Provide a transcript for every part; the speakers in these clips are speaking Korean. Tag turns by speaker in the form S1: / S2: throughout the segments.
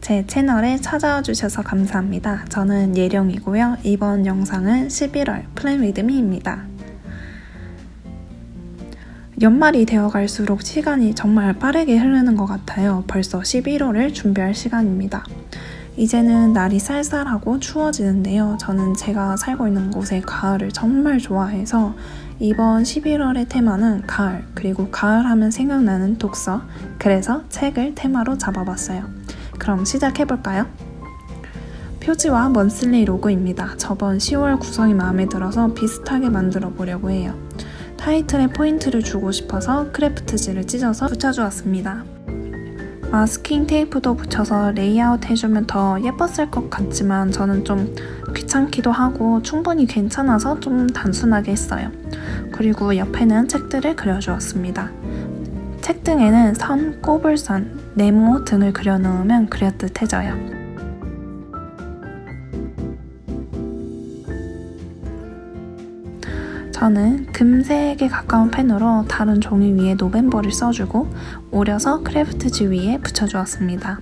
S1: 제 채널에 찾아와 주셔서 감사합니다. 저는 예령이고요. 이번 영상은 11월 플랜 위드 미입니다. 연말이 되어 갈수록 시간이 정말 빠르게 흐르는 것 같아요. 벌써 11월을 준비할 시간입니다. 이제는 날이 쌀쌀하고 추워지는데요. 저는 제가 살고 있는 곳의 가을을 정말 좋아해서 이번 11월의 테마는 가을, 그리고 가을 하면 생각나는 독서, 그래서 책을 테마로 잡아봤어요. 그럼 시작해볼까요? 표지와 먼슬리 로고입니다. 저번 10월 구성이 마음에 들어서 비슷하게 만들어 보려고 해요. 타이틀에 포인트를 주고 싶어서 크래프트지를 찢어서 붙여주었습니다. 마스킹 테이프도 붙여서 레이아웃 해주면 더 예뻤을 것 같지만 저는 좀 귀찮기도 하고 충분히 괜찮아서 좀 단순하게 했어요. 그리고 옆에는 책들을 그려주었습니다. 책등에는 선, 꼬불선, 네모 등을 그려놓으면 그려듯해져요. 저는 금색에 가까운 펜으로 다른 종이 위에 노벰버를 써주고 오려서 크래프트지 위에 붙여주었습니다.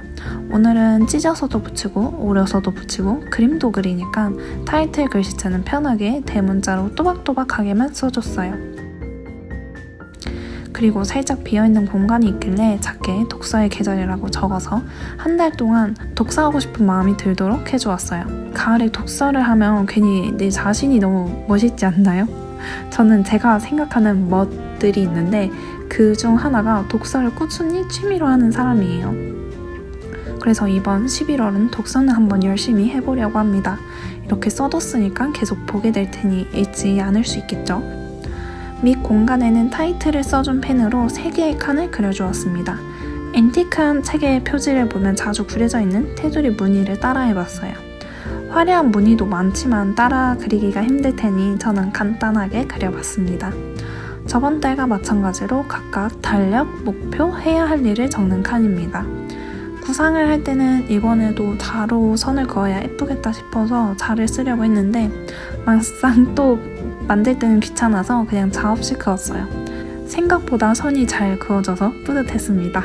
S1: 오늘은 찢어서도 붙이고 오려서도 붙이고 그림도 그리니까 타이틀 글씨체는 편하게 대문자로 또박또박하게만 써줬어요. 그리고 살짝 비어있는 공간이 있길래 작게 독서의 계절이라고 적어서 한 달 동안 독서하고 싶은 마음이 들도록 해주었어요. 가을에 독서를 하면 괜히 내 자신이 너무 멋있지 않나요? 저는 제가 생각하는 멋들이 있는데 그 중 하나가 독서를 꾸준히 취미로 하는 사람이에요. 그래서 이번 11월은 독서는 한번 열심히 해보려고 합니다. 이렇게 써뒀으니까 계속 보게 될 테니 잊지 않을 수 있겠죠? 밑 공간에는 타이틀을 써준 펜으로 3개의 칸을 그려주었습니다. 앤틱한 책의 표지를 보면 자주 그려져 있는 테두리 무늬를 따라해봤어요. 화려한 무늬도 많지만 따라 그리기가 힘들 테니 저는 간단하게 그려봤습니다. 저번 달과 마찬가지로 각각 달력, 목표, 해야 할 일을 적는 칸입니다. 구상을 할 때는 이번에도 자로 선을 그어야 예쁘겠다 싶어서 자를 쓰려고 했는데 막상 또 만들 때는 귀찮아서 그냥 자 없이 그었어요. 생각보다 선이 잘 그어져서 뿌듯했습니다.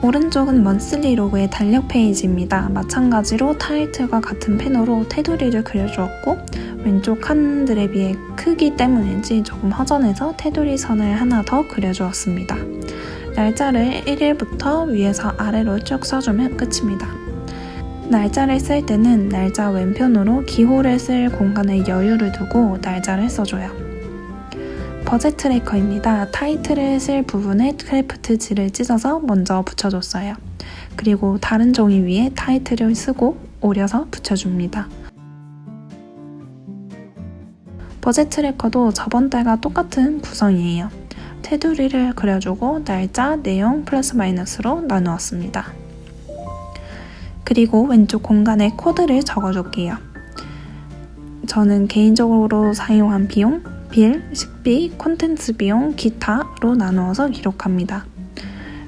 S1: 오른쪽은 먼슬리 로그의 달력 페이지입니다. 마찬가지로 타이틀과 같은 펜으로 테두리를 그려주었고 왼쪽 칸들에 비해 크기 때문인지 조금 허전해서 테두리 선을 하나 더 그려주었습니다. 날짜를 1일부터 위에서 아래로 쭉 써주면 끝입니다. 날짜를 쓸 때는 날짜 왼편으로 기호를 쓸 공간에 여유를 두고 날짜를 써줘요. 버젯 트래커입니다. 타이틀을 쓸 부분에 크래프트지를 찢어서 먼저 붙여줬어요. 그리고 다른 종이 위에 타이틀을 쓰고 오려서 붙여줍니다. 버젯 트래커도 저번 달과 똑같은 구성이에요. 테두리를 그려주고 날짜, 내용 플러스 마이너스로 나누었습니다. 그리고 왼쪽 공간에 코드를 적어줄게요. 저는 개인적으로 사용한 비용, 빌, 식비, 콘텐츠 비용, 기타로 나누어서 기록합니다.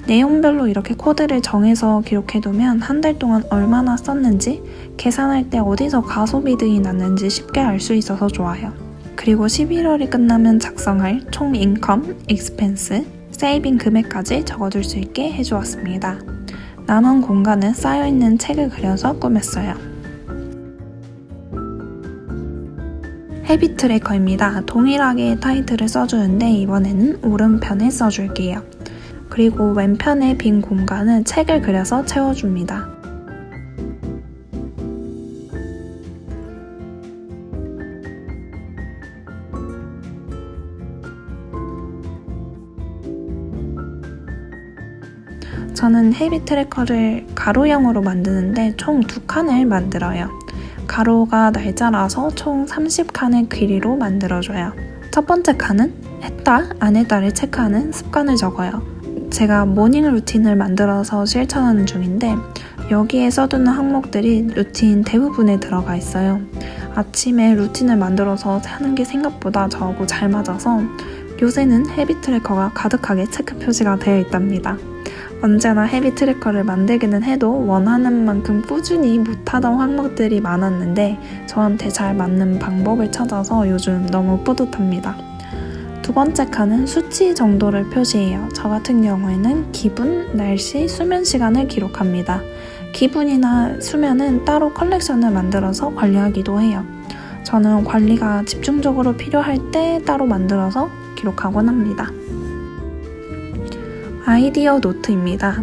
S1: 내용별로 이렇게 코드를 정해서 기록해두면 한 달 동안 얼마나 썼는지, 계산할 때 어디서 가소비 등이 났는지 쉽게 알 수 있어서 좋아요. 그리고 11월이 끝나면 작성할 총 인컴, 익스펜스, 세이빙 금액까지 적어줄 수 있게 해주었습니다. 남은 공간은 쌓여있는 책을 그려서 꾸몄어요. 헤비 트래커입니다. 동일하게 타이틀을 써주는데 이번에는 오른편에 써줄게요. 그리고 왼편의 빈 공간은 책을 그려서 채워줍니다. 저는 헤비 트래커를 가로형으로 만드는데 총 2칸을 만들어요. 가로가 날짜라서 총 30칸의 길이로 만들어줘요. 첫 번째 칸은 했다, 안 했다를 체크하는 습관을 적어요. 제가 모닝 루틴을 만들어서 실천하는 중인데 여기에 써두는 항목들이 루틴 대부분에 들어가 있어요. 아침에 루틴을 만들어서 하는 게 생각보다 저하고 잘 맞아서 요새는 헤비 트래커가 가득하게 체크 표시가 되어 있답니다. 언제나 헤비 트래커를 만들기는 해도 원하는 만큼 꾸준히 못하던 항목들이 많았는데 저한테 잘 맞는 방법을 찾아서 요즘 너무 뿌듯합니다. 두 번째 칸은 수치 정도를 표시해요. 저 같은 경우에는 기분, 날씨, 수면 시간을 기록합니다. 기분이나 수면은 따로 컬렉션을 만들어서 관리하기도 해요. 저는 관리가 집중적으로 필요할 때 따로 만들어서 기록하곤 합니다. 아이디어 노트입니다.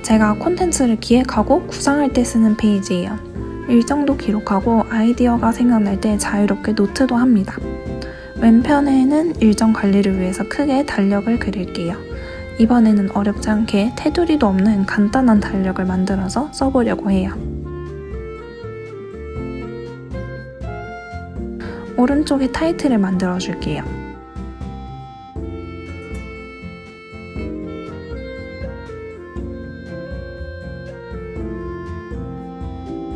S1: 제가 콘텐츠를 기획하고 구상할 때 쓰는 페이지예요. 일정도 기록하고 아이디어가 생각날 때 자유롭게 노트도 합니다. 왼편에는 일정 관리를 위해서 크게 달력을 그릴게요. 이번에는 어렵지 않게 테두리도 없는 간단한 달력을 만들어서 써보려고 해요. 오른쪽에 타이틀을 만들어 줄게요.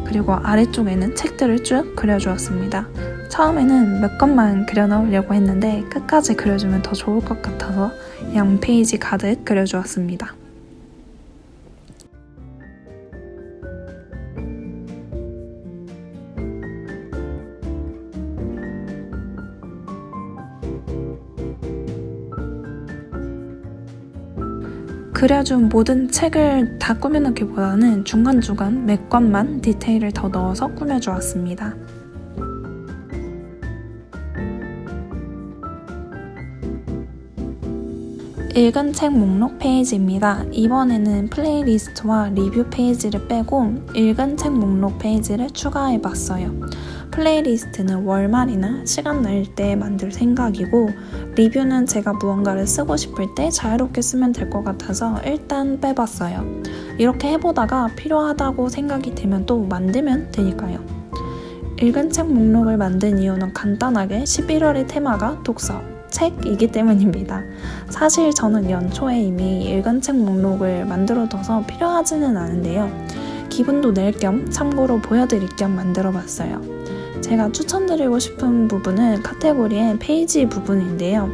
S1: 그리고 아래쪽에는 책들을 쭉 그려주었습니다. 처음에는 몇 것만 그려놓으려고 했는데 끝까지 그려주면 더 좋을 것 같아서 양 페이지 가득 그려주었습니다. 그려준 모든 책을 다 꾸며넣기보다는 중간중간 몇 권만 디테일을 더 넣어서 꾸며주었습니다. 읽은 책 목록 페이지입니다. 이번에는 플레이리스트와 리뷰 페이지를 빼고 읽은 책 목록 페이지를 추가해봤어요. 플레이리스트는 월말이나 시간 날 때 만들 생각이고 리뷰는 제가 무언가를 쓰고 싶을 때 자유롭게 쓰면 될 것 같아서 일단 빼봤어요. 이렇게 해보다가 필요하다고 생각이 되면 또 만들면 되니까요. 읽은 책 목록을 만든 이유는 간단하게 11월의 테마가 독서, 책이기 때문입니다. 사실 저는 연초에 이미 읽은 책 목록을 만들어둬서 필요하지는 않은데요. 기분도 낼 겸 참고로 보여드릴 겸 만들어봤어요. 제가 추천드리고 싶은 부분은 카테고리의 페이지 부분인데요.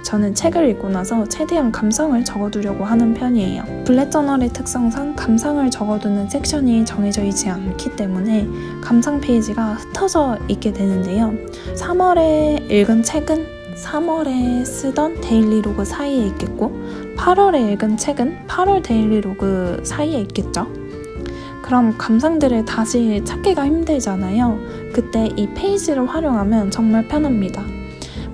S1: 저는 책을 읽고 나서 최대한 감상을 적어두려고 하는 편이에요. 블랙저널의 특성상 감상을 적어두는 섹션이 정해져 있지 않기 때문에 감상 페이지가 흩어져 있게 되는데요. 3월에 읽은 책은 3월에 쓰던 데일리로그 사이에 있겠고 8월에 읽은 책은 8월 데일리로그 사이에 있겠죠. 그럼 감상들을 다시 찾기가 힘들잖아요. 그때 이 페이지를 활용하면 정말 편합니다.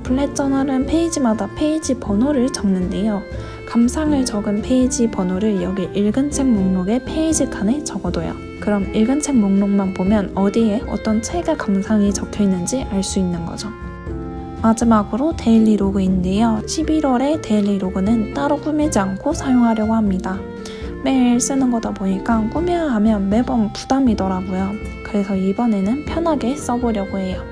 S1: 블랙저널은 페이지마다 페이지 번호를 적는데요. 감상을 적은 페이지 번호를 여기 읽은 책 목록의 페이지 칸에 적어둬요. 그럼 읽은 책 목록만 보면 어디에 어떤 책의 감상이 적혀 있는지 알 수 있는 거죠. 마지막으로 데일리 로그인데요. 11월에 데일리 로그는 따로 꾸미지 않고 사용하려고 합니다. 매일 쓰는 거다 보니까 꾸며야 하면 매번 부담이더라고요. 그래서 이번에는 편하게 써보려고 해요.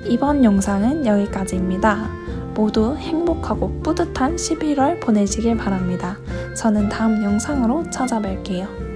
S1: 이번 영상은 여기까지입니다. 모두 행복하고 뿌듯한 11월 보내시길 바랍니다. 저는 다음 영상으로 찾아뵐게요.